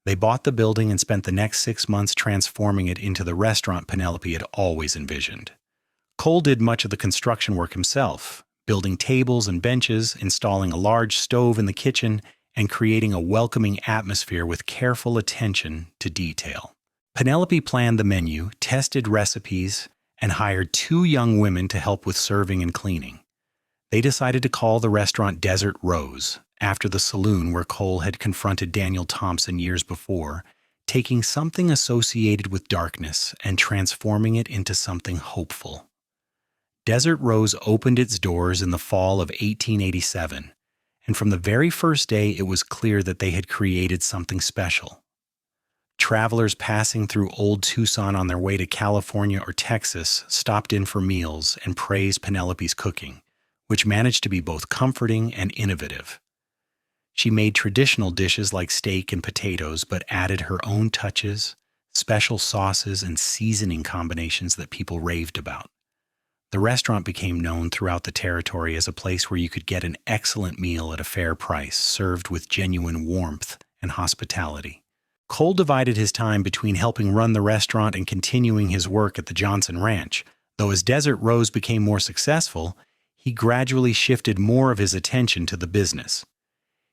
They bought the building and spent the next 6 months transforming it into the restaurant Penelope had always envisioned. Cole did much of the construction work himself, building tables and benches, installing a large stove in the kitchen, and creating a welcoming atmosphere with careful attention to detail. Penelope planned the menu, tested recipes, and hired 2 young women to help with serving and cleaning. They decided to call the restaurant Desert Rose, after the saloon where Cole had confronted Daniel Thompson years before, taking something associated with darkness and transforming it into something hopeful. Desert Rose opened its doors in the fall of 1887, and from the very first day it was clear that they had created something special. Travelers passing through Old Tucson on their way to California or Texas stopped in for meals and praised Penelope's cooking, which managed to be both comforting and innovative. She made traditional dishes like steak and potatoes, but added her own touches, special sauces, and seasoning combinations that people raved about. The restaurant became known throughout the territory as a place where you could get an excellent meal at a fair price, served with genuine warmth and hospitality. Cole divided his time between helping run the restaurant and continuing his work at the Johnson Ranch, though as Desert Rose became more successful, he gradually shifted more of his attention to the business.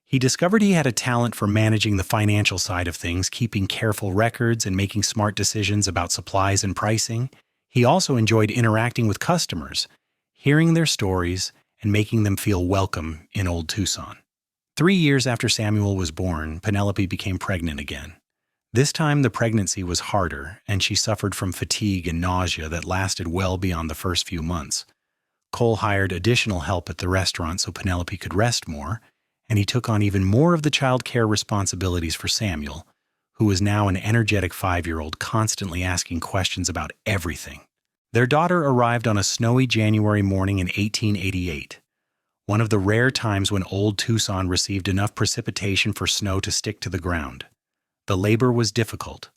He discovered he had a talent for managing the financial side of things, keeping careful records and making smart decisions about supplies and pricing. He also enjoyed interacting with customers, hearing their stories, and making them feel welcome in Old Tucson. 3 years after Samuel was born, Penelope became pregnant again. This time the pregnancy was harder, and she suffered from fatigue and nausea that lasted well beyond the first few months. Cole hired additional help at the restaurant so Penelope could rest more, and he took on even more of the child care responsibilities for Samuel, who was now an energetic 5-year-old constantly asking questions about everything. Their daughter arrived on a snowy January morning in 1888, one of the rare times when Old Tucson received enough precipitation for snow to stick to the ground. The labor was difficult,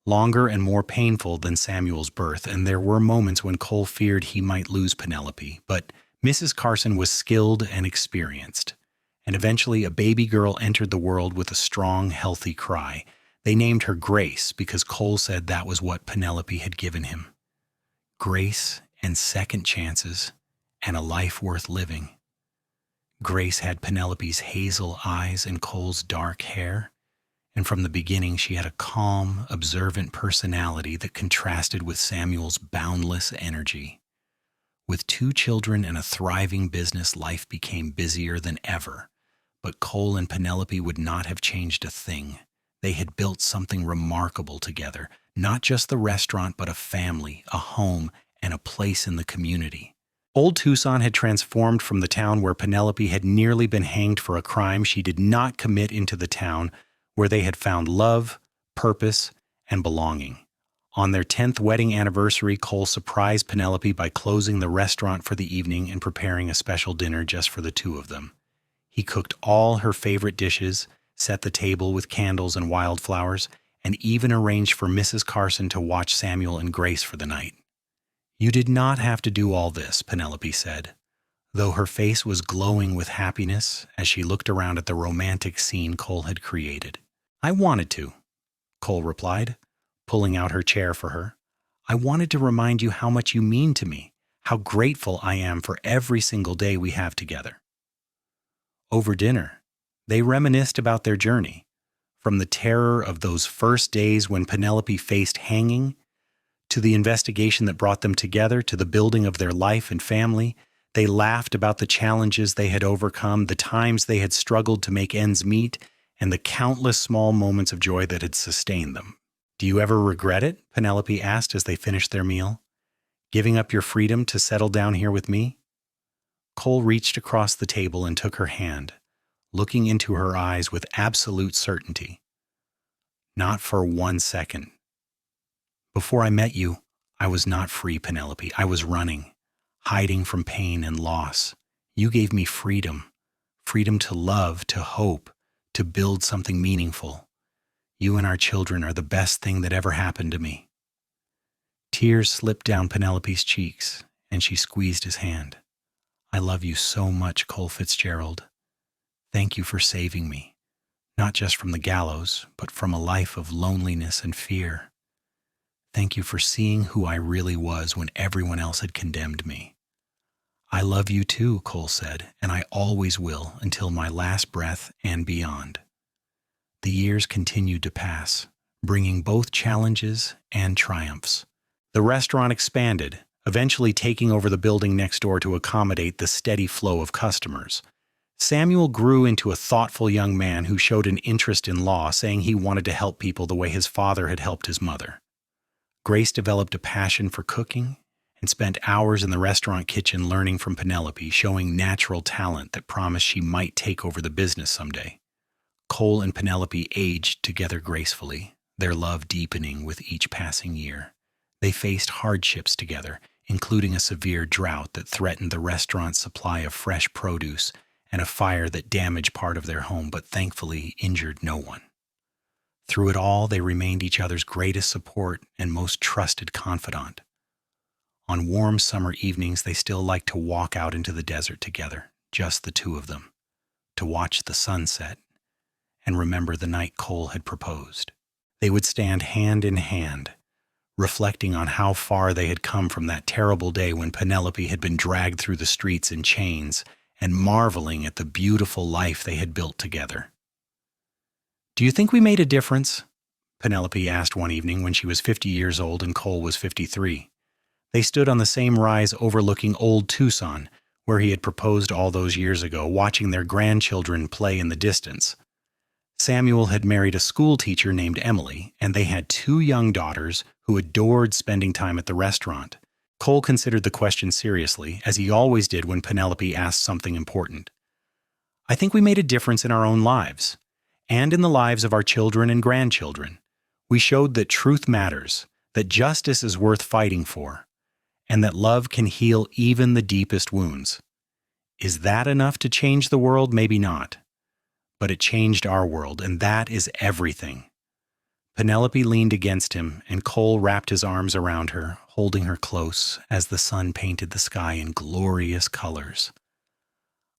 longer and more painful than Samuel's birth, and there were moments when Cole feared he might lose Penelope, but Mrs. Carson was skilled and experienced, and eventually a baby girl entered the world with a strong, healthy cry. They named her Grace because Cole said that was what Penelope had given him. Grace and second chances and a life worth living. Grace had Penelope's hazel eyes and Cole's dark hair, and from the beginning she had a calm, observant personality that contrasted with Samuel's boundless energy. With 2 children and a thriving business, life became busier than ever, but Cole and Penelope would not have changed a thing. They had built something remarkable together, not just the restaurant, but a family, a home, and a place in the community. Old Tucson had transformed from the town where Penelope had nearly been hanged for a crime she did not commit into the town where they had found love, purpose, and belonging. On their 10th wedding anniversary, Cole surprised Penelope by closing the restaurant for the evening and preparing a special dinner just for the 2 of them. He cooked all her favorite dishes, set the table with candles and wildflowers, and even arranged for Mrs. Carson to watch Samuel and Grace for the night. "You did not have to do all this," Penelope said, though her face was glowing with happiness as she looked around at the romantic scene Cole had created. "I wanted to," Cole replied, pulling out her chair for her. "I wanted to remind you how much you mean to me, how grateful I am for every single day we have together." Over dinner, they reminisced about their journey, from the terror of those first days when Penelope faced hanging, to the investigation that brought them together, to the building of their life and family. They laughed about the challenges they had overcome, the times they had struggled to make ends meet, and the countless small moments of joy that had sustained them. "Do you ever regret it?" Penelope asked as they finished their meal. "Giving up your freedom to settle down here with me?" Cole reached across the table and took her hand, looking into her eyes with absolute certainty. "Not for 1 second. Before I met you, I was not free, Penelope. I was running, hiding from pain and loss. You gave me freedom, freedom to love, to hope, to build something meaningful. You and our children are the best thing that ever happened to me." Tears slipped down Penelope's cheeks, and she squeezed his hand. "I love you so much, Cole Fitzgerald. Thank you for saving me, not just from the gallows, but from a life of loneliness and fear. Thank you for seeing who I really was when everyone else had condemned me. I I love you too, Cole said, and I always will until my last breath and beyond. The years continued to pass, bringing both challenges and triumphs. The restaurant expanded, eventually taking over the building next door to accommodate the steady flow of customers. Samuel grew into a thoughtful young man who showed an interest in law, saying he wanted to help people the way his father had helped his mother. Grace developed a passion for cooking and spent hours in the restaurant kitchen learning from Penelope, showing natural talent that promised she might take over the business someday. Cole and Penelope aged together gracefully, their love deepening with each passing year. They faced hardships together, including a severe drought that threatened the restaurant's supply of fresh produce and a fire that damaged part of their home but thankfully injured no one. Through it all, they remained each other's greatest support and most trusted confidant. On warm summer evenings, they still liked to walk out into the desert together, just the two of them, to watch the sunset and remember the night Cole had proposed. They would stand hand in hand, reflecting on how far they had come from that terrible day when Penelope had been dragged through the streets in chains, and marveling at the beautiful life they had built together. "Do you think we made a difference?" Penelope asked one evening when she was 50 years old and Cole was 53. They stood on the same rise overlooking Old Tucson, where he had proposed all those years ago, watching their grandchildren play in the distance. Samuel had married a school teacher named Emily, and they had 2 young daughters who adored spending time at the restaurant. Cole considered the question seriously, as he always did when Penelope asked something important. "I think we made a difference in our own lives, and in the lives of our children and grandchildren. We showed that truth matters, that justice is worth fighting for, and that love can heal even the deepest wounds. Is that enough to change the world? Maybe not. But it changed our world, and that is everything." Penelope leaned against him, and Cole wrapped his arms around her, holding her close as the sun painted the sky in glorious colors.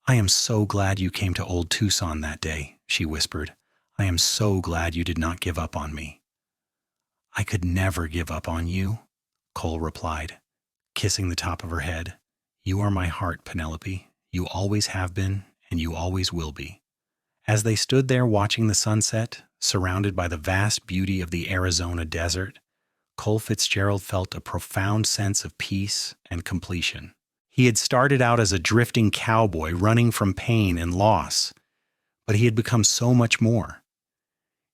"I am so glad you came to Old Tucson that day," she whispered. "I am so glad you did not give up on me." "I could never give up on you," Cole replied, kissing the top of her head. "You are my heart, Penelope. You always have been, and you always will be." As they stood there watching the sunset, surrounded by the vast beauty of the Arizona desert, Cole Fitzgerald felt a profound sense of peace and completion. He had started out as a drifting cowboy running from pain and loss, but he had become so much more.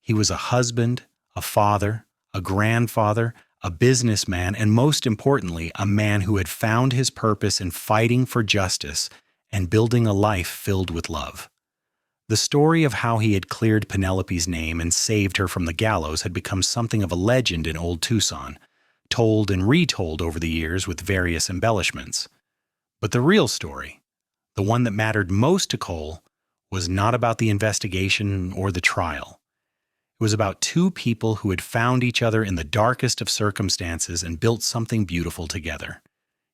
He was a husband, a father, a grandfather, a businessman, and most importantly, a man who had found his purpose in fighting for justice and building a life filled with love. The story of how he had cleared Penelope's name and saved her from the gallows had become something of a legend in Old Tucson, told and retold over the years with various embellishments. But the real story, the one that mattered most to Cole, was not about the investigation or the trial. It was about 2 people who had found each other in the darkest of circumstances and built something beautiful together.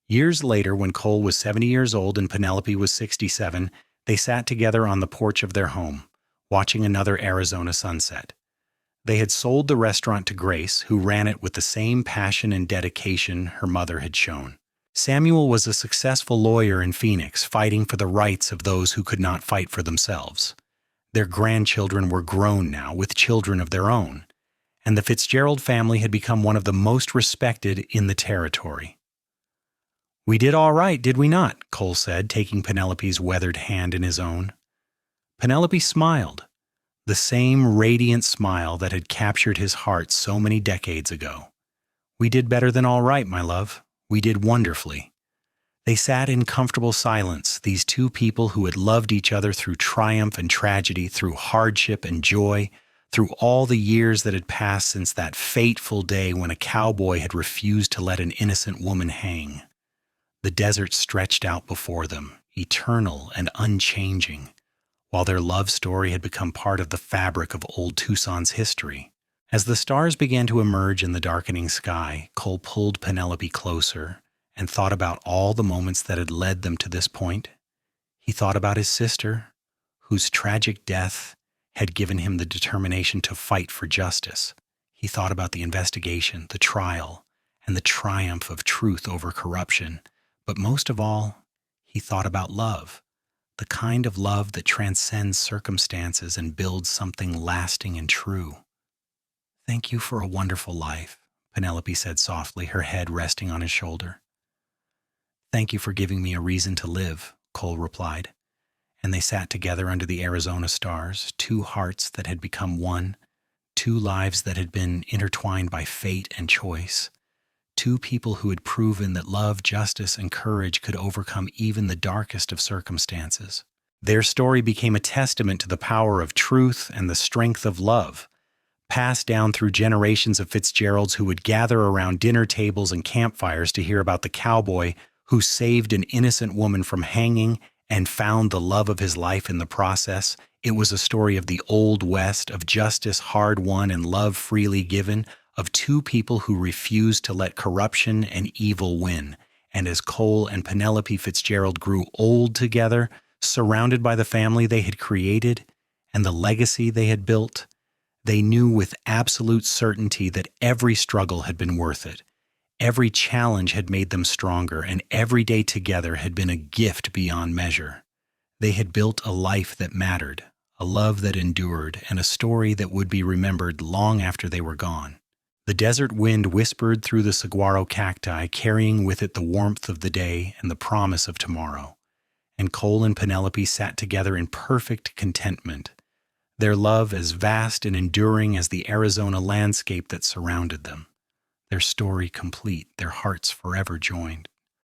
Years later, when Cole was 70 years old and Penelope was 67, they sat together on the porch of their home, watching another Arizona sunset. They had sold the restaurant to Grace, who ran it with the same passion and dedication her mother had shown. Samuel was a successful lawyer in Phoenix, fighting for the rights of those who could not fight for themselves. Their grandchildren were grown now, with children of their own, and the Fitzgerald family had become one of the most respected in the territory. "We did all right, did we not?" Cole said, taking Penelope's weathered hand in his own. Penelope smiled, the same radiant smile that had captured his heart so many decades ago. "We did better than all right, my love. We did wonderfully." They sat in comfortable silence, these 2 people who had loved each other through triumph and tragedy, through hardship and joy, through all the years that had passed since that fateful day when a cowboy had refused to let an innocent woman hang. The desert stretched out before them, eternal and unchanging, while their love story had become part of the fabric of Old Tucson's history. As the stars began to emerge in the darkening sky, Cole pulled Penelope closer and thought about all the moments that had led them to this point. He thought about his sister, whose tragic death had given him the determination to fight for justice. He thought about the investigation, the trial, and the triumph of truth over corruption. But most of all, he thought about love, the kind of love that transcends circumstances and builds something lasting and true. "Thank you for a wonderful life," Penelope said softly, her head resting on his shoulder. "Thank you for giving me a reason to live," Cole replied, and they sat together under the Arizona stars, two hearts that had become one, two lives that had been intertwined by fate and choice, two people who had proven that love, justice, and courage could overcome even the darkest of circumstances. Their story became a testament to the power of truth and the strength of love, passed down through generations of Fitzgeralds who would gather around dinner tables and campfires to hear about the cowboy who saved an innocent woman from hanging and found the love of his life in the process. It was a story of the Old West, of justice hard won and love freely given, of two people who refused to let corruption and evil win. And as Cole and Penelope Fitzgerald grew old together, surrounded by the family they had created and the legacy they had built, they knew with absolute certainty that every struggle had been worth it. Every challenge had made them stronger, and every day together had been a gift beyond measure. They had built a life that mattered, a love that endured, and a story that would be remembered long after they were gone. The desert wind whispered through the saguaro cacti, carrying with it the warmth of the day and the promise of tomorrow. And Cole and Penelope sat together in perfect contentment, their love as vast and enduring as the Arizona landscape that surrounded them, their story complete, their hearts forever joined.